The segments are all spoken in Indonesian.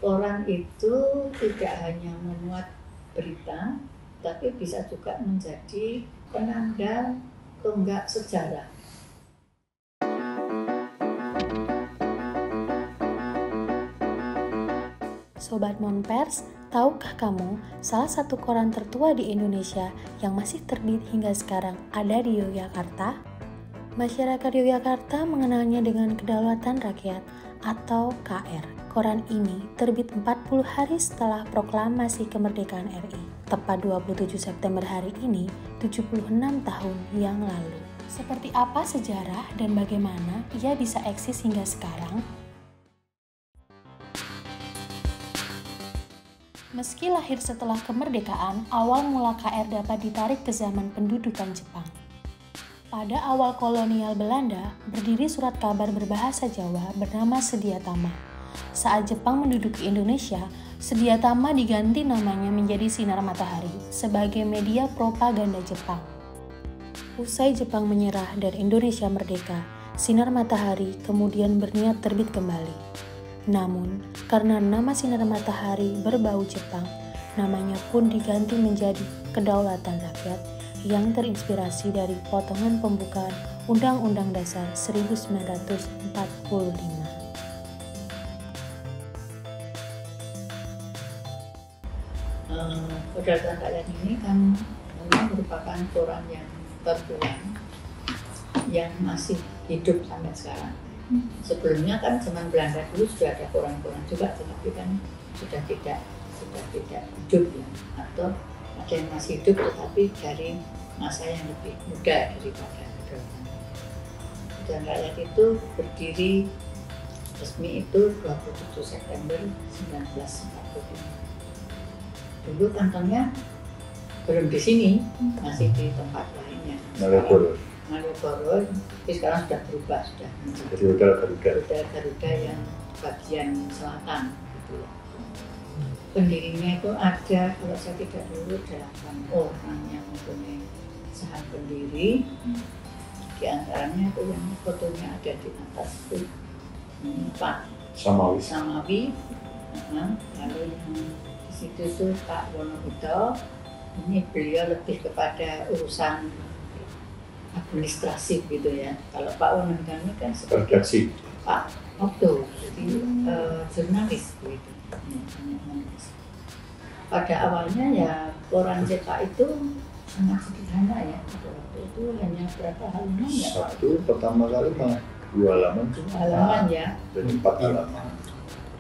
koran itu tidak hanya memuat berita, tapi bisa juga menjadi penanda tonggak sejarah. Sobat Monpers, tahukah kamu salah satu koran tertua di Indonesia yang masih terbit hingga sekarang ada di Yogyakarta? Masyarakat Yogyakarta mengenalnya dengan Kedaulatan Rakyat atau KR. Koran ini terbit 40 hari setelah proklamasi kemerdekaan RI. Tepat 27 September hari ini, 76 tahun yang lalu. Seperti apa sejarah dan bagaimana ia bisa eksis hingga sekarang? Meski lahir setelah kemerdekaan, awal mula KR dapat ditarik ke zaman pendudukan Jepang. Pada awal kolonial Belanda, berdiri surat kabar berbahasa Jawa bernama Sediatama. Saat Jepang menduduki Indonesia, Sediatama diganti namanya menjadi Sinar Matahari sebagai media propaganda Jepang. Usai Jepang menyerah dan Indonesia merdeka, Sinar Matahari kemudian berniat terbit kembali. Namun, karena nama Sinar Matahari berbau Jepang, namanya pun diganti menjadi Kedaulatan Rakyat yang terinspirasi dari potongan pembukaan Undang-Undang Dasar 1945. Kedaulatan Rakyat ini kan memang merupakan koran yang tertua yang masih hidup sampai sekarang. Sebelumnya kan zaman Belanda dulu sudah ada koran-koran juga, tetapi kan sudah tidak hidup ya, atau ada yang masih hidup tetapi dari masa yang lebih muda daripada Kedaulatan. Kedaulatan Rakyat itu berdiri resmi itu 27 September 1945. Dulu kantornya belum di sini, masih di tempat lainnya. Malioboro, tapi sekarang sudah berubah, sudah menjadi Hotel Garuda yang bagian selatan gitu ya. Pendirinya itu ada, kalau saya tidak dulu 8 orang yang mempunyai saham pendiri. Di antaranya itu yang fotonya ada di atas itu Pak Samawi. Lalu yang di situ itu Pak Wonohuto. Ini beliau lebih kepada urusan administrasi gitu ya. Kalau Pak Wonohuto ini kan seperti Pak Otto, jadi jurnalis gitu. Pada awalnya ya koran cetak itu sangat sederhana ya. Waktu itu hanya berapa halaman ya Pak? Satu pertama kali mah 2 halaman. 2 halaman ya. Jadi 4 halaman.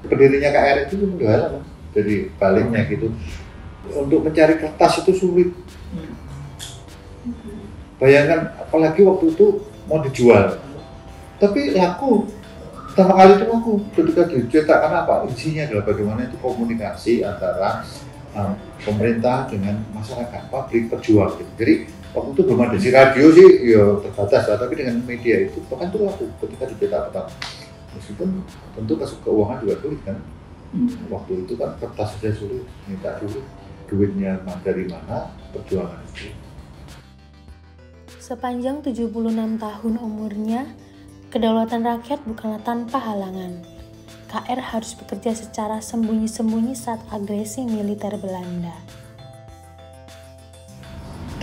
Berdirinya KR itu cuma 2 halaman. Jadi baliknya gitu. Untuk mencari kertas itu sulit. Bayangkan, apalagi waktu itu mau dijual, tapi laku. Pertama kali itu laku ketika dicetak. Karena apa? Isinya adalah bagaimana itu komunikasi antara pemerintah dengan masyarakat, pabrik, pejuang gitu. Jadi waktu itu belum ada si radio sih, ya terbatas lah. Tapi dengan media itu bahkan itu laku ketika dicetak pertama. Meskipun tentu kasus keuangan juga sulit kan. Waktu itu kan kertas saja sulit, minta dulu duitnya dari mana, perjuangan itu. Sepanjang 76 tahun umurnya, Kedaulatan Rakyat bukanlah tanpa halangan. KR harus bekerja secara sembunyi-sembunyi saat agresi militer Belanda.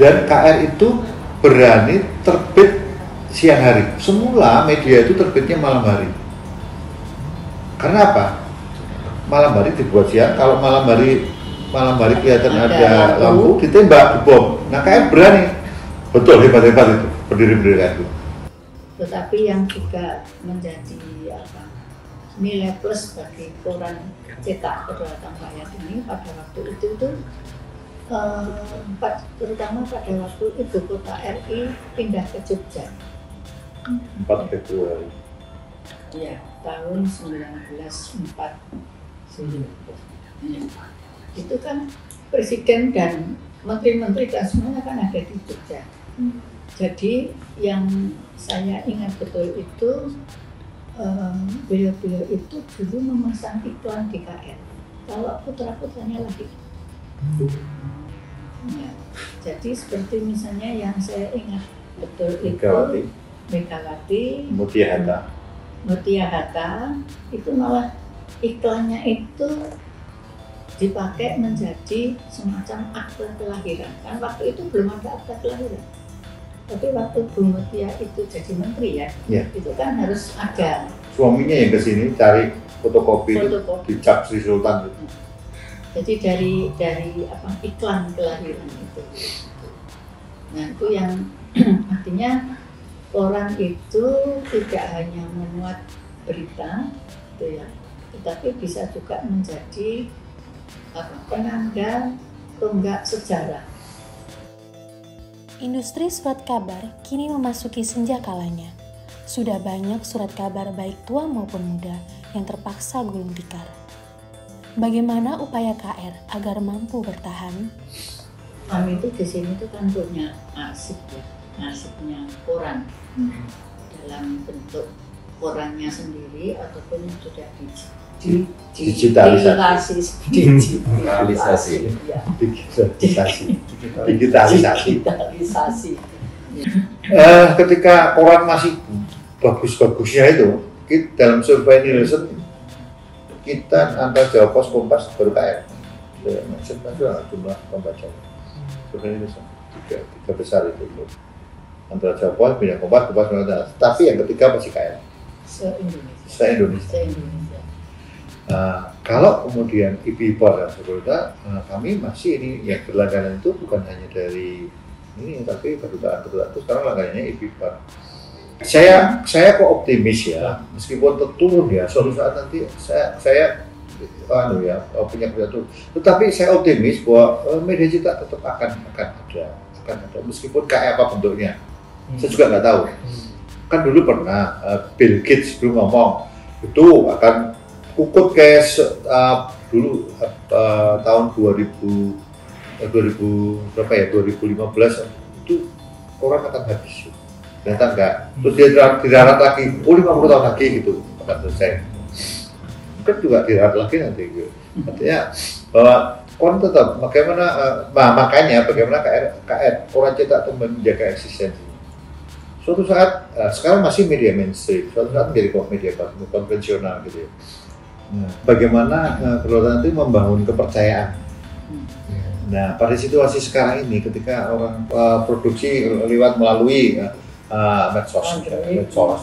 Dan KR itu berani terbit siang hari. Semula media itu terbitnya malam hari. Karena apa? Malam hari dibuat siang, kalau malam hari kelihatan ada lampu, ditembak, dibom. Nah KR berani. Betul, hebat-hebat itu, berdiri-berdiri itu. Tetapi yang juga menjadi nilai plus bagi koran cetak Kedaulatan Rakyat ini pada waktu itu terutama pada waktu ibu kota RI pindah ke Jogja. 4 Februari. Ya, tahun 1949. Itu kan presiden dan menteri-menteri dan semuanya kan ada di Jogja. Jadi yang saya ingat betul itu beliau-beliau itu dulu memasang iklan di KR. Kalau putra-putranya lagi. Ya, jadi seperti misalnya yang saya ingat betul itu Megawati, Mutia Hatta itu malah iklannya itu dipakai menjadi semacam akte kelahiran. Kan waktu itu belum ada akte kelahiran. Tapi waktu Bu Mutia itu jadi menteri ya, itu kan harus ada. Suaminya yang ke sini cari fotokopi. Dicap Sri Sultan itu. Jadi dari iklan kelahiran itu. Nah itu yang artinya koran itu tidak hanya memuat berita, gitu ya, tetapi bisa juga menjadi penanda tonggak sejarah. Industri surat kabar kini memasuki senja kalanya. Sudah banyak surat kabar baik tua maupun muda yang terpaksa gulung tikar. Bagaimana upaya KR agar mampu bertahan? Kami itu di sini tuh kan punya arsip ya, arsipnya koran dalam bentuk korannya sendiri ataupun sudah digitalisasi. Ketika koran masih bagus-bagusnya itu, dalam survei Nielsen kita antara Jawa Pos, Kompas, baru KR. Jumlah pembaca. Survei Nielsen tiga besar itu. Antara Jawa Pos, Media Kompas, tapi yang ketiga masih KR. Se-Indonesia. Kalau kemudian IPIPOR dan sebagainya, kami masih ini yang berlangganan itu bukan hanya dari ini, tapi kedutaan itu sekarang langganannya IPIPOR. Saya kok optimis ya, meskipun turun ya, suatu saat nanti saya punya kerja turun. Tetapi saya optimis bahwa media cetak tetap akan ada, meskipun kayak apa bentuknya. Saya juga nggak tahu. Kan dulu pernah Bill Gates dulu ngomong itu akan ukut kayak dulu tahun 2015 itu koran akan habis. Ternyata enggak. Terus dia dirarat lagi, 50 tahun lagi gitu akan selesai. Mungkin juga dirarat lagi nanti gitu. Artinya bahwa koran tetap makanya bagaimana KR koran cetak itu menjaga eksistensi. Suatu saat, sekarang masih media mainstream, suatu saat menjadi media konvensional gitu ya. Nah, bagaimana kedaulatan itu membangun kepercayaan. Nah, pada situasi sekarang ini ketika orang produksi melalui medsos dan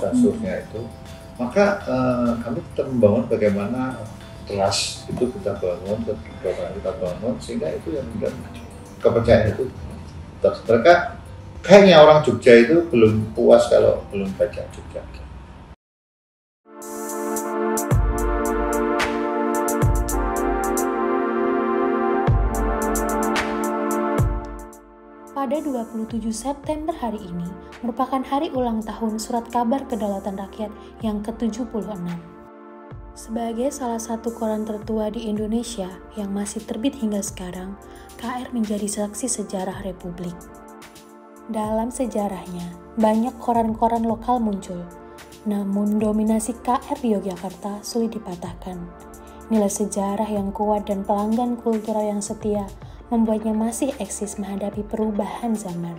seterusnya itu, maka kami tetap membangun bagaimana trust itu kita bangun sehingga itu yang kepercayaan itu tetap. Mereka kayaknya orang Jogja itu belum puas kalau belum baca Jogja. Pada 27 September hari ini merupakan hari ulang tahun Surat Kabar Kedaulatan Rakyat yang ke-76. Sebagai salah satu koran tertua di Indonesia yang masih terbit hingga sekarang, KR menjadi saksi sejarah Republik. Dalam sejarahnya, banyak koran-koran lokal muncul, namun dominasi KR di Yogyakarta sulit dipatahkan. Nilai sejarah yang kuat dan pelanggan kultural yang setia membuatnya masih eksis menghadapi perubahan zaman.